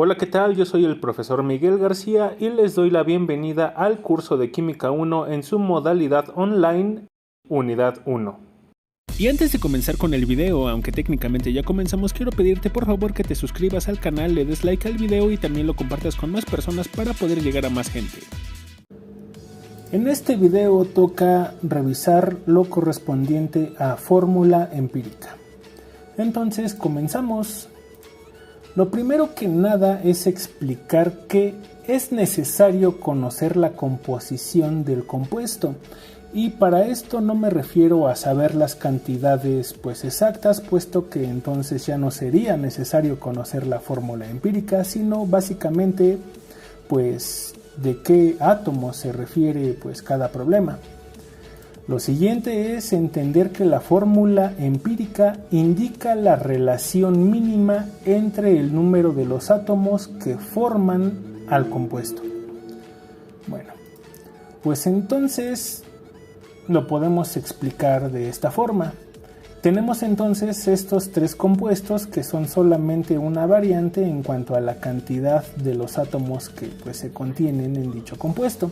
Hola, ¿qué tal? Yo soy el profesor Miguel García y les doy la bienvenida al curso de Química 1 en su modalidad online, Unidad 1. Y antes de comenzar con el video, aunque técnicamente ya comenzamos, quiero pedirte por favor que te suscribas al canal, le des like al video y también lo compartas con más personas para poder llegar a más gente. En este video toca revisar lo correspondiente a fórmula empírica. Entonces comenzamos. Lo primero que nada es explicar que es necesario conocer la composición del compuesto. Y para esto no me refiero a saber las cantidades exactas, puesto que entonces ya no sería necesario conocer la fórmula empírica, sino básicamente de qué átomos se refiere cada problema. Lo siguiente es entender que la fórmula empírica indica la relación mínima entre el número de los átomos que forman al compuesto. Bueno, pues entonces lo podemos explicar de esta forma. Tenemos entonces estos tres compuestos que son solamente una variante en cuanto a la cantidad de los átomos que se contienen en dicho compuesto.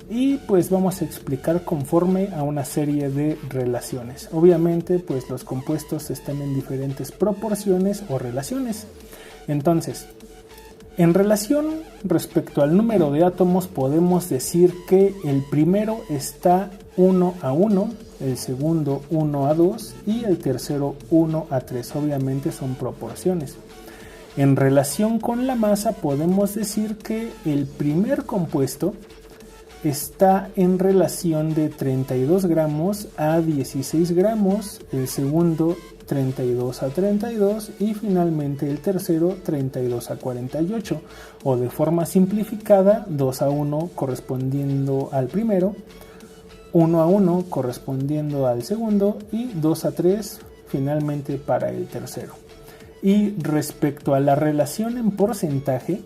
Y vamos a explicar conforme a una serie de relaciones. Obviamente los compuestos están en diferentes proporciones o relaciones. Entonces, en relación respecto al número de átomos podemos decir que el primero está 1:1, el segundo 1:2 y el tercero 1:3. Obviamente son proporciones. En relación con la masa podemos decir que el primer compuesto está en relación de 32 gramos a 16 gramos, el segundo 32 a 32 y finalmente el tercero 32 a 48, o de forma simplificada 2:1 correspondiendo al primero, 1:1 correspondiendo al segundo y 2:3 finalmente para el tercero. Y respecto a la relación en porcentaje,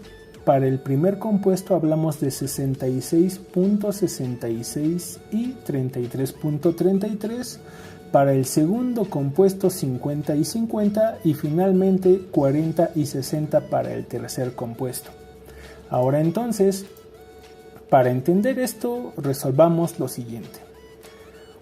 para el primer compuesto hablamos de 66.66 y 33.33, para el segundo compuesto 50 y 50 y finalmente 40 y 60 para el tercer compuesto. Ahora entonces, para entender esto, resolvamos lo siguiente.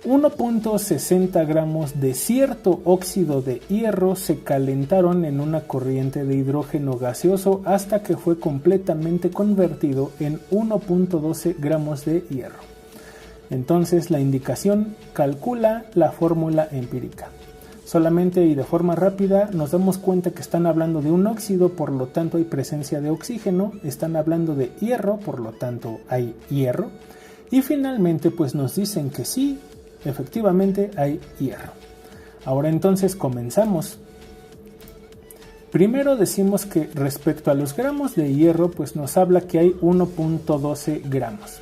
1.60 gramos de cierto óxido de hierro se calentaron en una corriente de hidrógeno gaseoso hasta que fue completamente convertido en 1.12 gramos de hierro. Entonces la indicación calcula la fórmula empírica. Solamente y de forma rápida nos damos cuenta que están hablando de un óxido, por lo tanto hay presencia de oxígeno, están hablando de hierro, por lo tanto hay hierro, y finalmente nos dicen que sí, efectivamente hay hierro. Ahora entonces comenzamos. Primero decimos que respecto a los gramos de hierro nos habla que hay 1.12 gramos.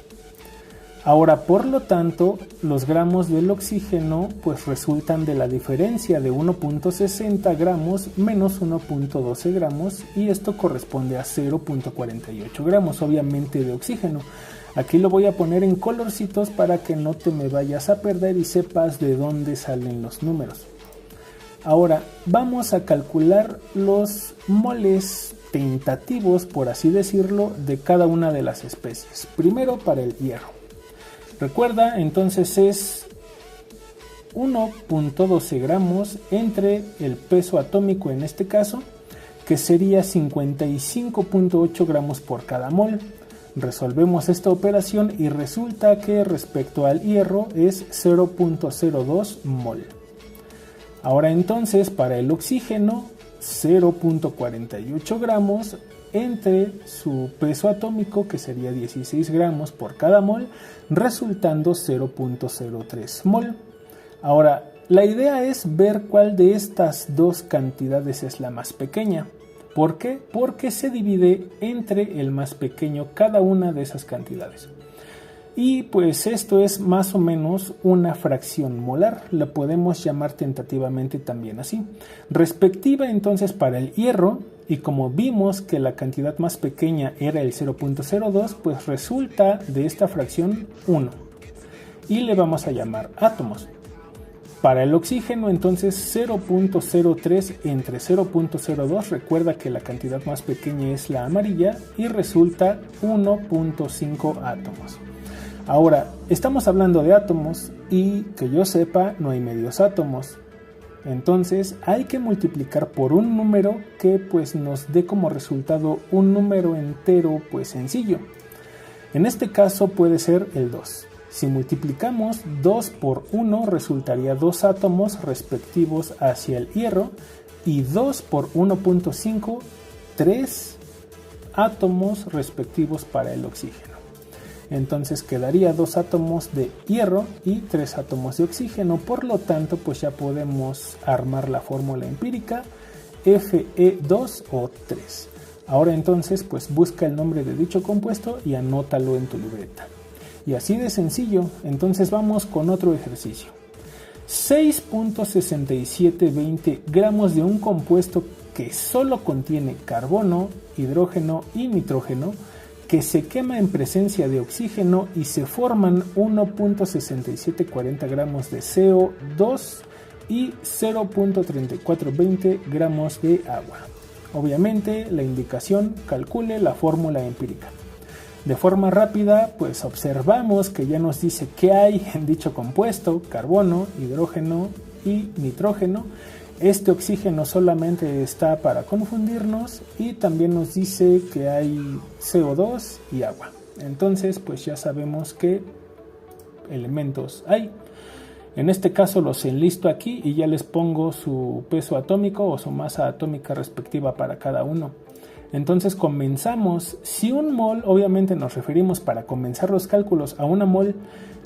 Ahora por lo tanto los gramos del oxígeno resultan de la diferencia de 1.60 gramos menos 1.12 gramos y esto corresponde a 0.48 gramos obviamente de oxígeno. Aquí lo voy a poner en colorcitos para que no te me vayas a perder y sepas de dónde salen los números. Ahora vamos a calcular los moles tentativos, por así decirlo, de cada una de las especies. Primero para el hierro. Recuerda, entonces es 1.12 gramos entre el peso atómico en este caso, que sería 55.8 gramos por cada mol. Resolvemos esta operación y resulta que respecto al hierro es 0.02 mol. Ahora entonces para el oxígeno 0.48 gramos entre su peso atómico que sería 16 gramos por cada mol, resultando 0.03 mol. Ahora la idea es ver cuál de estas dos cantidades es la más pequeña. ¿Por qué? Porque se divide entre el más pequeño cada una de esas cantidades. Y esto es más o menos una fracción molar, la podemos llamar tentativamente también así. Respectiva entonces para el hierro, y como vimos que la cantidad más pequeña era el 0.02, resulta de esta fracción 1. Y le vamos a llamar átomos. Para el oxígeno, entonces 0.03 entre 0.02, recuerda que la cantidad más pequeña es la amarilla y resulta 1.5 átomos. Ahora, estamos hablando de átomos y que yo sepa no hay medios átomos. Entonces hay que multiplicar por un número que pues nos dé como resultado un número entero pues sencillo. En este caso puede ser el 2. Si multiplicamos 2 por 1 resultaría 2 átomos respectivos hacia el hierro y 2 por 1.5, 3 átomos respectivos para el oxígeno. Entonces quedaría 2 átomos de hierro y 3 átomos de oxígeno, por lo tanto pues ya podemos armar la fórmula empírica Fe2 o 3. Ahora entonces pues busca el nombre de dicho compuesto y anótalo en tu libreta. Y así de sencillo. Entonces vamos con otro ejercicio. 6.6720 gramos de un compuesto que solo contiene carbono, hidrógeno y nitrógeno, que se quema en presencia de oxígeno y se forman 1.6740 gramos de CO2 y 0.3420 gramos de agua. Obviamente la indicación, calcule la fórmula empírica. De forma rápida, pues observamos que ya nos dice qué hay en dicho compuesto: carbono, hidrógeno y nitrógeno. Este oxígeno solamente está para confundirnos y también nos dice que hay CO2 y agua. Entonces pues ya sabemos qué elementos hay. En este caso los enlisto aquí y ya les pongo su peso atómico o su masa atómica respectiva para cada uno. Entonces comenzamos. Si un mol, obviamente nos referimos para comenzar los cálculos a una mol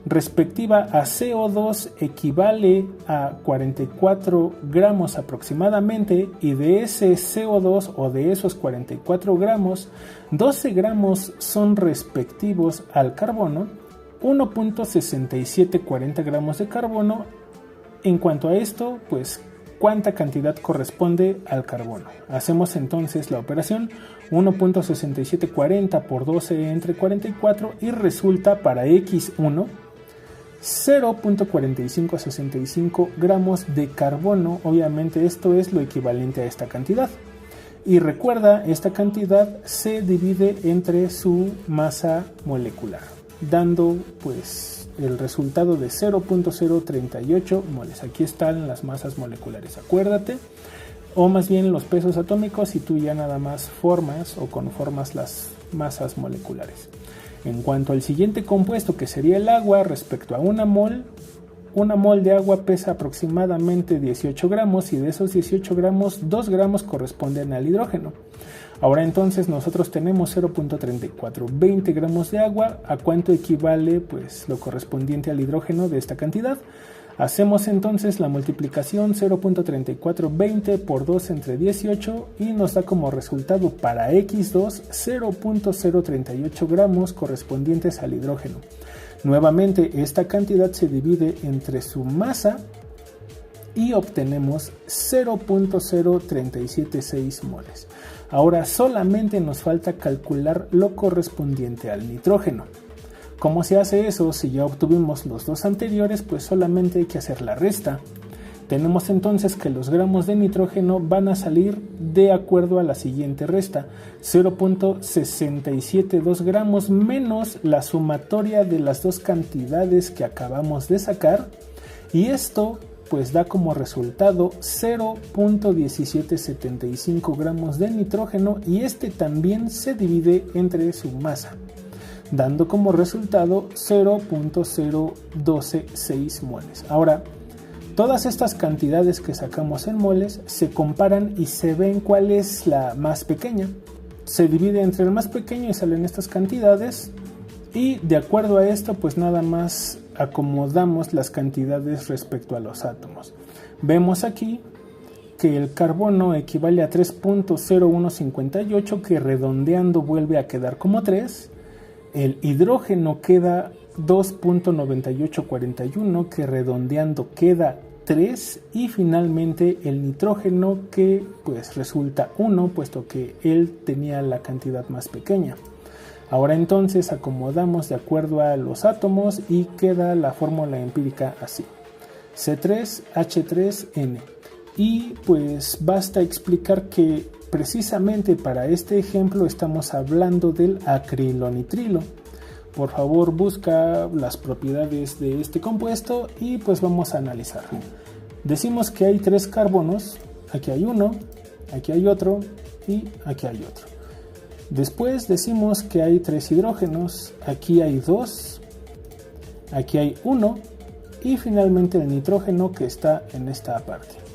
respectiva a CO2 equivale a 44 gramos aproximadamente, y de ese CO2 o de esos 44 gramos, 12 gramos son respectivos al carbono, 1.6740 gramos de carbono. En cuanto a esto, pues ¿cuánta cantidad corresponde al carbono? Hacemos entonces la operación 1.6740 por 12 entre 44 y resulta para X1 0.4565 gramos de carbono. Obviamente esto es lo equivalente a esta cantidad. Y recuerda, esta cantidad se divide entre su masa molecular, dando pues el resultado de 0.038 moles. Aquí están las masas moleculares, acuérdate, o más bien los pesos atómicos, y tú ya nada más formas o conformas las masas moleculares. En cuanto al siguiente compuesto, que sería el agua, respecto a una mol de agua pesa aproximadamente 18 gramos y de esos 18 gramos, 2 gramos corresponden al hidrógeno. Ahora entonces nosotros tenemos 0.3420 gramos de agua. ¿A cuánto equivale pues lo correspondiente al hidrógeno de esta cantidad? Hacemos entonces la multiplicación 0.3420 por 2 entre 18 y nos da como resultado para X2 0.038 gramos correspondientes al hidrógeno. Nuevamente esta cantidad se divide entre su masa y obtenemos 0.0376 moles. Ahora solamente nos falta calcular lo correspondiente al nitrógeno. ¿Cómo se hace eso? Si ya obtuvimos los dos anteriores, pues solamente hay que hacer la resta. Tenemos entonces que los gramos de nitrógeno van a salir de acuerdo a la siguiente resta: 0.672 gramos menos la sumatoria de las dos cantidades que acabamos de sacar, y esto pues da como resultado 0.1775 gramos de nitrógeno, y este también se divide entre su masa, dando como resultado 0.0126 moles. Ahora, todas estas cantidades que sacamos en moles se comparan y se ven cuál es la más pequeña. Se divide entre el más pequeño y salen estas cantidades, y de acuerdo a esto pues nada más acomodamos las cantidades respecto a los átomos. Vemos aquí que el carbono equivale a 3.0158, que redondeando vuelve a quedar como 3. El hidrógeno queda 2.9841, que redondeando queda 3, y finalmente el nitrógeno, que pues resulta 1, puesto que él tenía la cantidad más pequeña. Ahora entonces acomodamos de acuerdo a los átomos y queda la fórmula empírica así: C3H3N. Y pues basta explicar que precisamente para este ejemplo estamos hablando del acrilonitrilo. Por favor, busca las propiedades de este compuesto y pues vamos a analizarlo. Decimos que hay 3 carbonos, aquí hay uno, aquí hay otro y aquí hay otro. Después decimos que hay 3 hidrógenos, aquí hay 2, aquí hay 1 y finalmente el nitrógeno que está en esta parte.